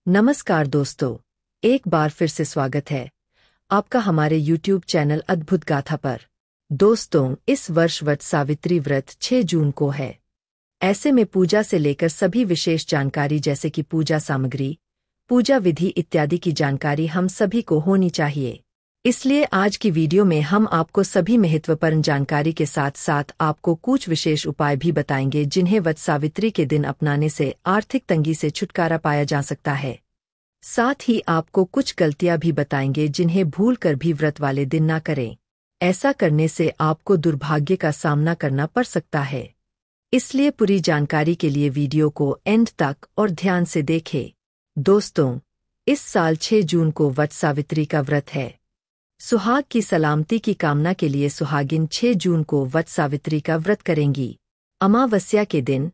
नमस्कार दोस्तों, एक बार फिर से स्वागत है आपका हमारे YouTube चैनल अद्भुत गाथा पर। दोस्तों, इस वर्ष वट सावित्री व्रत 6 जून को है। ऐसे में पूजा से लेकर सभी विशेष जानकारी जैसे कि पूजा सामग्री, पूजा विधि इत्यादि की जानकारी हम सभी को होनी चाहिए। इसलिए आज की वीडियो में हम आपको सभी महत्वपूर्ण जानकारी के साथ साथ आपको कुछ विशेष उपाय भी बताएंगे जिन्हें वट सावित्री के दिन अपनाने से आर्थिक तंगी से छुटकारा पाया जा सकता है। साथ ही आपको कुछ गलतियां भी बताएंगे जिन्हें भूल कर भी व्रत वाले दिन ना करें। ऐसा करने से आपको दुर्भाग्य का सामना करना पड़ सकता है। इसलिए पूरी जानकारी के लिए वीडियो को एंड तक और ध्यान से देखें। दोस्तों, इस साल 6 जून को वट सावित्री का व्रत है। सुहाग की सलामती की कामना के लिए सुहागिन 6 जून को वट सावित्री का व्रत करेंगी। अमावस्या के दिन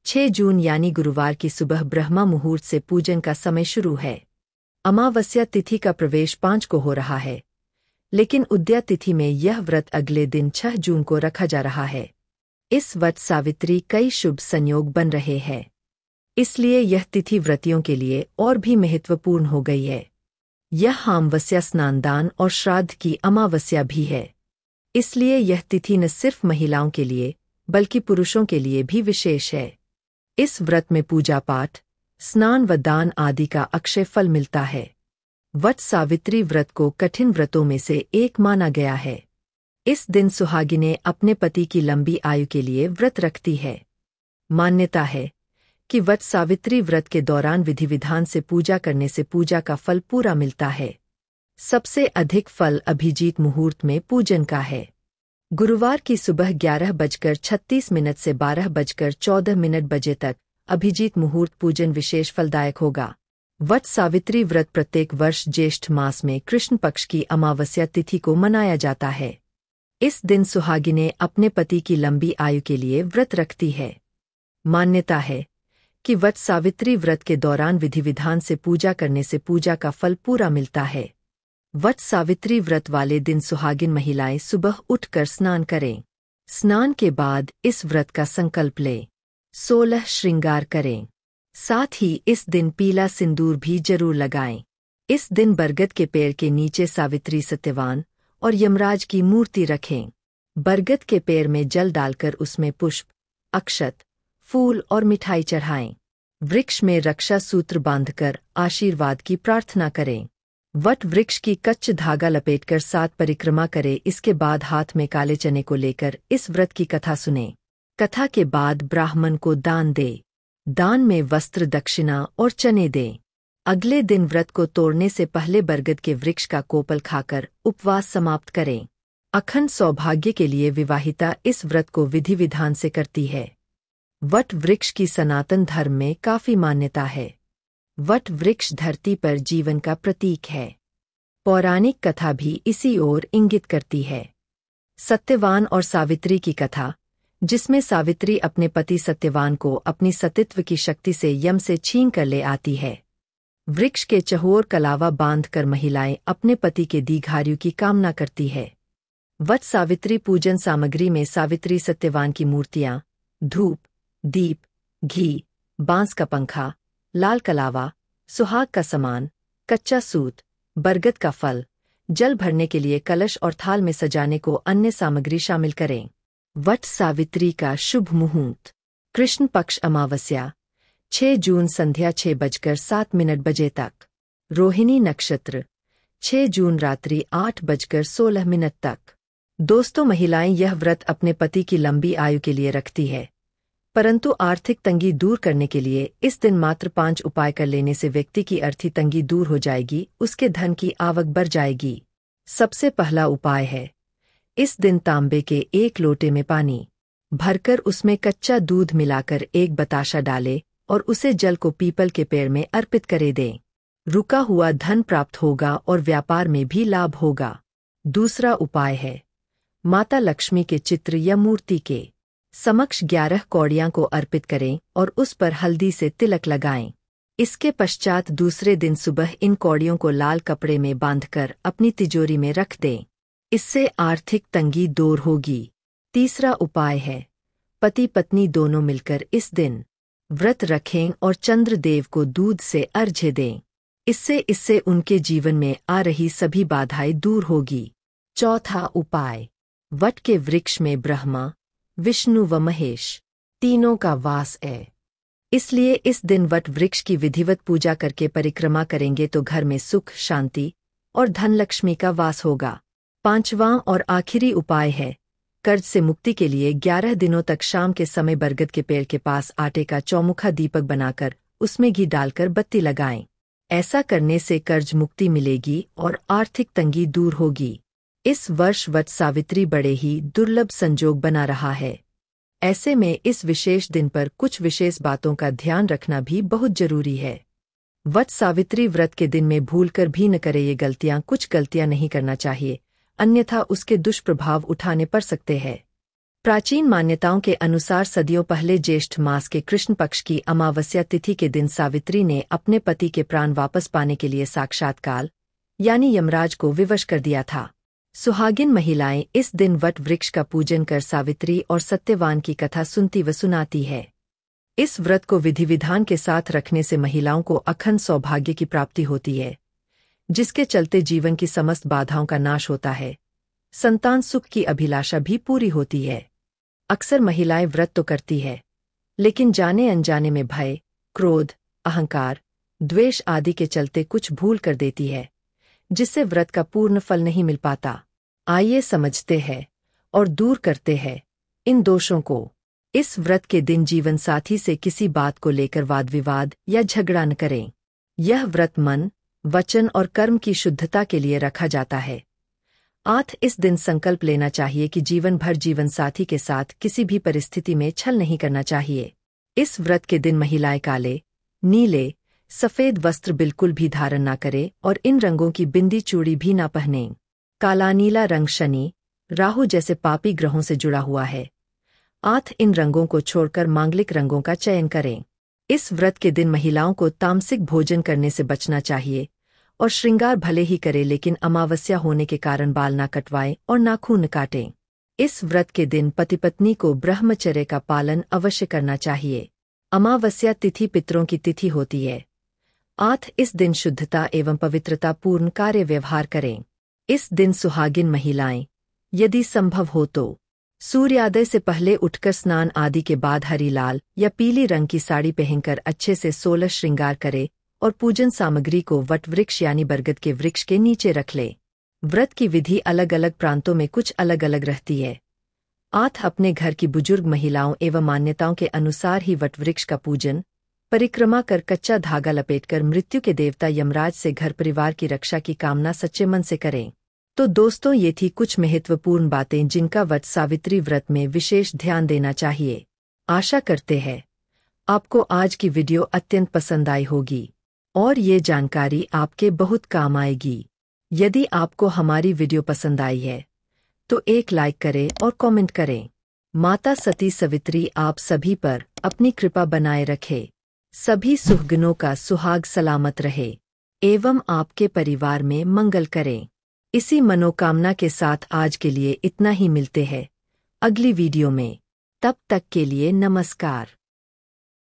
6 जून यानी गुरुवार की सुबह ब्रह्मा मुहूर्त से पूजन का समय शुरू है। अमावस्या तिथि का प्रवेश 5 को हो रहा है, लेकिन उदया तिथि में यह व्रत अगले दिन 6 जून को रखा जा रहा है। इस वट सावित्री कई शुभ संयोग बन रहे हैं, इसलिए यह तिथि व्रतियों के लिए और भी महत्वपूर्ण हो गई है। यह अमावस्या स्नानदान और श्राद्ध की अमावस्या भी है, इसलिए यह तिथि न सिर्फ महिलाओं के लिए बल्कि पुरुषों के लिए भी विशेष है। इस व्रत में पूजा पाठ, स्नान व दान आदि का अक्षय फल मिलता है। वट सावित्री व्रत को कठिन व्रतों में से एक माना गया है। इस दिन सुहागिनें अपने पति की लंबी आयु के लिए व्रत रखती है। मान्यता है कि वट सावित्री व्रत के दौरान विधि विधान से पूजा करने से पूजा का फल पूरा मिलता है। सबसे अधिक फल अभिजीत मुहूर्त में पूजन का है। गुरुवार की सुबह 11:36 से 12:14 बजे तक अभिजीत मुहूर्त पूजन विशेष फलदायक होगा। वट सावित्री व्रत प्रत्येक वर्ष ज्येष्ठ मास में कृष्ण पक्ष की अमावस्या तिथि को मनाया जाता है। इस दिन सुहागिनें अपने पति की लंबी आयु के लिए व्रत रखती है। मान्यता है कि वट सावित्री व्रत के दौरान विधि विधान से पूजा करने से पूजा का फल पूरा मिलता है। वट सावित्री व्रत वाले दिन सुहागिन महिलाएं सुबह उठकर स्नान करें। स्नान के बाद इस व्रत का संकल्प लें। 16 श्रृंगार करें। साथ ही इस दिन पीला सिंदूर भी जरूर लगाएं। इस दिन बरगद के पेड़ के नीचे सावित्री सत्यवान और यमराज की मूर्ति रखें। बरगद के पेड़ में जल डालकर उसमें पुष्प, अक्षत, फूल और मिठाई चढ़ाएं। वृक्ष में रक्षा सूत्र बांधकर आशीर्वाद की प्रार्थना करें। वट वृक्ष की कच्च धागा लपेटकर 7 परिक्रमा करें। इसके बाद हाथ में काले चने को लेकर इस व्रत की कथा सुनें। कथा के बाद ब्राह्मण को दान दें। दान में वस्त्र, दक्षिणा और चने दें। अगले दिन व्रत को तोड़ने से पहले बरगद के वृक्ष का कोपल खाकर उपवास समाप्त करें। अखंड सौभाग्य के लिए विवाहिता इस व्रत को विधि विधान से करती है। वट वृक्ष की सनातन धर्म में काफी मान्यता है। वट वृक्ष धरती पर जीवन का प्रतीक है। पौराणिक कथा भी इसी ओर इंगित करती है। सत्यवान और सावित्री की कथा, जिसमें सावित्री अपने पति सत्यवान को अपनी सतीत्व की शक्ति से यम से छीन कर ले आती है। वृक्ष के चहोर कलावा बांधकर महिलाएं अपने पति के दीर्घायु की कामना करती है। वट सावित्री पूजन सामग्री में सावित्री सत्यवान की मूर्तियां, धूप, दीप, घी, बांस का पंखा, लाल कलावा, सुहाग का सामान, कच्चा सूत, बरगद का फल, जल भरने के लिए कलश और थाल में सजाने को अन्य सामग्री शामिल करें। वट सावित्री का शुभ मुहूर्त: कृष्ण पक्ष अमावस्या 6 जून संध्या 6:07 बजे तक। रोहिणी नक्षत्र 6 जून रात्रि 8:16 तक। दोस्तों, महिलाएं यह व्रत अपने पति की लंबी आयु के लिए रखती है, परंतु आर्थिक तंगी दूर करने के लिए इस दिन मात्र 5 उपाय कर लेने से व्यक्ति की आर्थिक तंगी दूर हो जाएगी, उसके धन की आवक बढ़ जाएगी। सबसे पहला उपाय है, इस दिन तांबे के 1 लोटे में पानी भरकर उसमें कच्चा दूध मिलाकर एक बताशा डालें और उसे जल को पीपल के पेड़ में अर्पित करे दें। रुका हुआ धन प्राप्त होगा और व्यापार में भी लाभ होगा। दूसरा उपाय है, माता लक्ष्मी के चित्र या मूर्ति के समक्ष 11 कौड़ियां को अर्पित करें और उस पर हल्दी से तिलक लगाएं। इसके पश्चात दूसरे दिन सुबह इन कौड़ियों को लाल कपड़े में बांधकर अपनी तिजोरी में रख दें। इससे आर्थिक तंगी दूर होगी। तीसरा उपाय है, पति पत्नी दोनों मिलकर इस दिन व्रत रखें और चंद्रदेव को दूध से अर्घ्य दें। इससे उनके जीवन में आ रही सभी बाधाएं दूर होगी। चौथा उपाय, वट के वृक्ष में ब्रह्मा, विष्णु व महेश तीनों का वास है। इसलिए इस दिन वट वृक्ष की विधिवत पूजा करके परिक्रमा करेंगे तो घर में सुख, शांति और धनलक्ष्मी का वास होगा। पांचवां और आखिरी उपाय है, कर्ज से मुक्ति के लिए 11 दिनों तक शाम के समय बरगद के पेड़ के पास आटे का चौमुखा दीपक बनाकर उसमें घी डालकर बत्ती लगाएं। ऐसा करने से कर्ज मुक्ति मिलेगी और आर्थिक तंगी दूर होगी। इस वर्ष वट सावित्री बड़े ही दुर्लभ संजोग बना रहा है। ऐसे में इस विशेष दिन पर कुछ विशेष बातों का ध्यान रखना भी बहुत जरूरी है। वट सावित्री व्रत के दिन में भूलकर भी न करे ये गलतियां। कुछ गलतियां नहीं करना चाहिए, अन्यथा उसके दुष्प्रभाव उठाने पड़ सकते हैं। प्राचीन मान्यताओं के अनुसार सदियों पहले ज्येष्ठ मास के कृष्ण पक्ष की अमावस्या तिथि के दिन सावित्री ने अपने पति के प्राण वापस पाने के लिए साक्षात काल यानी यमराज को विवश कर दिया था। सुहागिन महिलाएं इस दिन वट वृक्ष का पूजन कर सावित्री और सत्यवान की कथा सुनती व सुनाती है। इस व्रत को विधि विधान के साथ रखने से महिलाओं को अखंड सौभाग्य की प्राप्ति होती है, जिसके चलते जीवन की समस्त बाधाओं का नाश होता है। संतान सुख की अभिलाषा भी पूरी होती है। अक्सर महिलाएं व्रत तो करती है, लेकिन जाने अनजाने में भय, क्रोध, अहंकार, द्वेष आदि के चलते कुछ भूल कर देती है, जिससे व्रत का पूर्ण फल नहीं मिल पाता। आइए समझते हैं और दूर करते हैं इन दोषों को। इस व्रत के दिन जीवन साथी से किसी बात को लेकर वाद विवाद या झगड़ा न करें। यह व्रत मन, वचन और कर्म की शुद्धता के लिए रखा जाता है। इस दिन संकल्प लेना चाहिए कि जीवन भर जीवन साथी के साथ किसी भी परिस्थिति में छल नहीं करना चाहिए। इस व्रत के दिन महिलाएं काले, नीले, सफेद वस्त्र बिल्कुल भी धारण ना करें और इन रंगों की बिंदी चूड़ी भी ना पहनें। काला नीला रंग शनि, राहु जैसे पापी ग्रहों से जुड़ा हुआ है। इन रंगों को छोड़कर मांगलिक रंगों का चयन करें। इस व्रत के दिन महिलाओं को तामसिक भोजन करने से बचना चाहिए और श्रृंगार भले ही करें, लेकिन अमावस्या होने के कारण बाल ना कटवाएं और नाखून काटें। इस व्रत के दिन पति पत्नी को ब्रह्मचर्य का पालन अवश्य करना चाहिए। अमावस्या तिथि पितरों की तिथि होती है। इस दिन शुद्धता एवं पवित्रता पूर्ण कार्य व्यवहार करें। इस दिन सुहागिन महिलाएं, यदि संभव हो तो सूर्योदय से पहले उठकर स्नान आदि के बाद हरी, लाल या पीली रंग की साड़ी पहनकर अच्छे से 16 श्रृंगार करे और पूजन सामग्री को वट वृक्ष यानी बरगद के वृक्ष के नीचे रख ले। व्रत की विधि अलग अलग प्रांतों में कुछ अलग अलग रहती है। अपने घर की बुजुर्ग महिलाओं एवं मान्यताओं के अनुसार ही वट वृक्ष का पूजन परिक्रमा कर कच्चा धागा लपेटकर मृत्यु के देवता यमराज से घर परिवार की रक्षा की कामना सच्चे मन से करें। तो दोस्तों, ये थी कुछ महत्वपूर्ण बातें जिनका वट सावित्री व्रत में विशेष ध्यान देना चाहिए। आशा करते हैं आपको आज की वीडियो अत्यंत पसंद आई होगी और ये जानकारी आपके बहुत काम आएगी। यदि आपको हमारी वीडियो पसंद आई है तो एक लाइक करें और कमेंट करें। माता सती सवित्री आप सभी पर अपनी कृपा बनाए रखे, सभी सुहागिनों का सुहाग सलामत रहे एवं आपके परिवार में मंगल करें। इसी मनोकामना के साथ आज के लिए इतना ही। मिलते हैं अगली वीडियो में। तब तक के लिए नमस्कार।